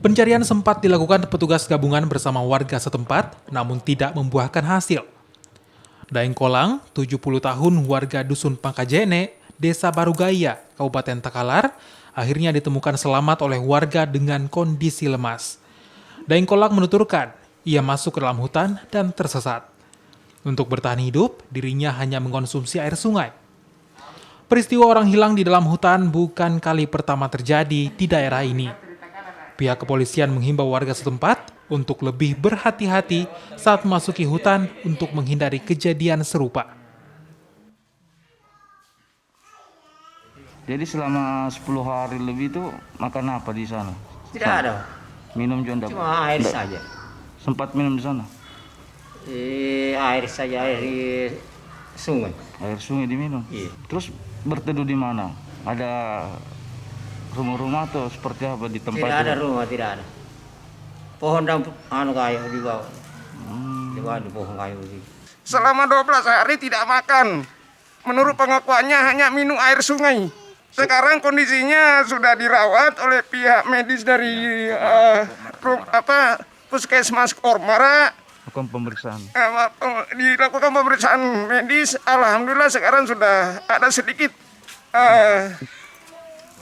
Pencarian sempat dilakukan petugas gabungan bersama warga setempat, namun tidak membuahkan hasil. Daeng Kolang, 70 tahun warga Dusun Pangkajene, Desa Barugaya, Kabupaten Takalar, akhirnya ditemukan selamat oleh warga dengan kondisi lemas. Daeng Kolang menuturkan, ia masuk ke dalam hutan dan tersesat. Untuk bertahan hidup, dirinya hanya mengkonsumsi air sungai. Peristiwa orang hilang di dalam hutan bukan kali pertama terjadi di daerah ini. Pihak kepolisian menghimbau warga setempat untuk lebih berhati-hati saat memasuki hutan untuk menghindari kejadian serupa. Jadi selama 10 hari lebih itu makan apa di sana? Tidak ada, Minum juga cuma air saja. Sempat minum di sana? Air saja, air di sungai. Air sungai diminum? Iya. Terus berteduh di mana? Ada rumah-rumah atau seperti apa di tempat Tidak ada itu? rumah, tidak ada. Pohon dan kayu di bawah. Di bawah di pohon kayu di. Selama 12 hari tidak makan. Menurut pengakuannya hanya minum air sungai. Sekarang kondisinya sudah dirawat oleh pihak medis dari Puskesmas Kormara. Lakukan pemeriksaan. Dilakukan pemeriksaan medis. Alhamdulillah sekarang sudah ada sedikit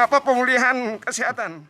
pemulihan kesehatan.